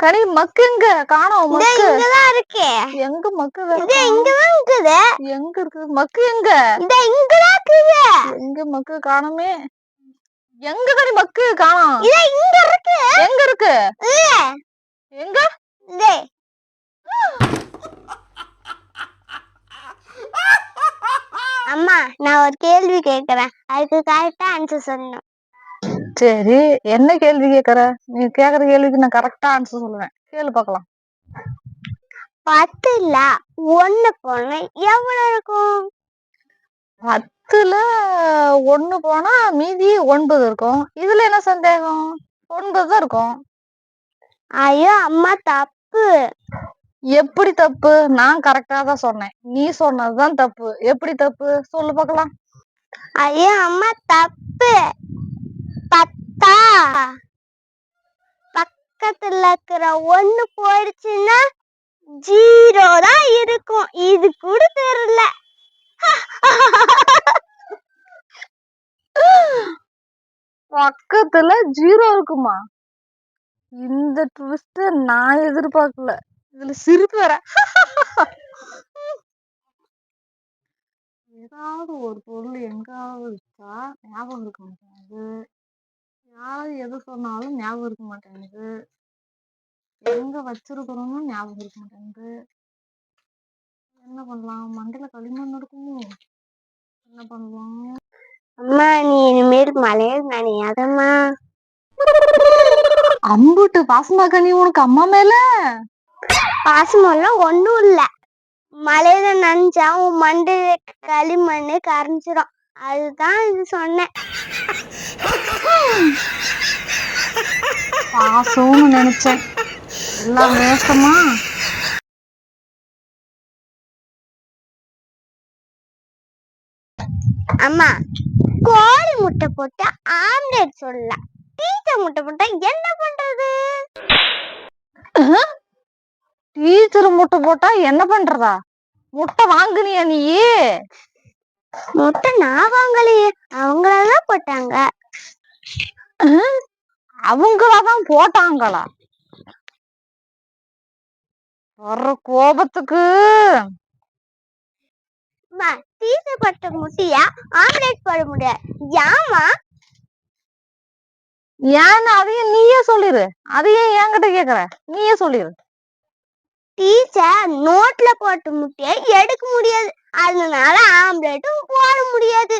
கனி மக்கு எங்க காணோம்? மக்கு இங்கதான் இருக்கே. எங்க மக்கு? இங்கதான் இருக்குது. எங்க இருக்கு மக்கு? எங்க இங்கதான் இருக்குது. எங்க மக்கு காணோமே? எங்க கனி மக்கு காணோம்? இங்க இருக்கு. எங்க இருக்கு? எங்க? அம்மா, நான் ஒரு கேள்வி கேக்குறேன், அதுக்கு கரெக்டா ஆன்சர் சொல்லணும். சரி, என்ன கேள்வி கேக்குற? நீ கேக்குற கேள்விக்கு நான் கரெக்டா ஆன்சர் சொல்லுவேன். கேளு பாக்கலாம். 10ல 1 போனா எவ்வளவு இருக்கும்? 10ல 1 போனா மீதி 9 இருக்கும். இதுல என்ன சந்தேகம்? 9 தான் இருக்கும். ஐயோ அம்மா, தப்பு. எப்படி தப்பு? நான் கரெக்டா தான் சொன்னேன். நீ சொன்னதுதான் தப்பு. எப்படி தப்பு சொல்லு பாக்கலாம். ஐயோ அம்மா, தப்பு. 10 பக்கத்துல இருக்கிற 1 போயிடுச்சுன்னா 0 தான் இருக்கும். இது கூட தெரியல. பக்கத்துல 0 இருக்குமா? இந்த ட்விஸ்ட் நான் எதிர்பார்க்கல. இதுல சிரிப்பு வர. ஏதாவது ஒரு பொருள் எங்காவது வச்சா ஞாபகம் இருக்க மாட்டேங்குது. யாரு எது சொன்னாலும் ஞாபகம் இருக்க மாட்டேங்குது. எங்க வச்சிருக்கிறோம்னு ஞாபகம் இருக்க மாட்டேங்குது. என்ன பண்ணலாம்? மண்டையில களிமண் இருக்குமோ? என்ன பண்ணலாம்? அம்மா, நீ இனிமேல் மலையில நனையாதம்மா. அம்புட்டு பாசமா கனி உனக்கு அம்மா மேல? பாசமெல்லாம் ஒண்ணும் இல்ல. மலையில நனைஞ்சா உன் மண்டையில களிமண் கரைஞ்சிடும், அதுதான் இது சொன்னேன். பாசம்னு நினைச்சேன், எல்லாம் வேஸ்டமா? அம்மா, கோழி முட்டை போட்டு ஆம்லெட் சொல்லலாம், டீச்சர் முட்டை போட்டா என்ன பண்றது? டீச்சர் முட்டை போட்டா என்ன பண்றதா? முட்டை வாங்குனியா நீ? முட்டை நான் வாங்கலையே, அவங்களாதான் போட்டாங்க. அவங்களாதான் போட்டாங்களா? வர்ற கோபத்துக்கு டீச்சர் போட்ட முட்டையா ஆம்லெட் போட முடியாது. ஏமா? ஏன்னு அதையும் நீயே சொல்லிரு. அதையே என்கிட்ட கேக்குற? நீயே சொல்லிரு. டீச்சர் நோட்ல போட்ட முட்டையை எடுக்க முடியாது, அதனால ஆம்லெட்டும் போட முடியாது.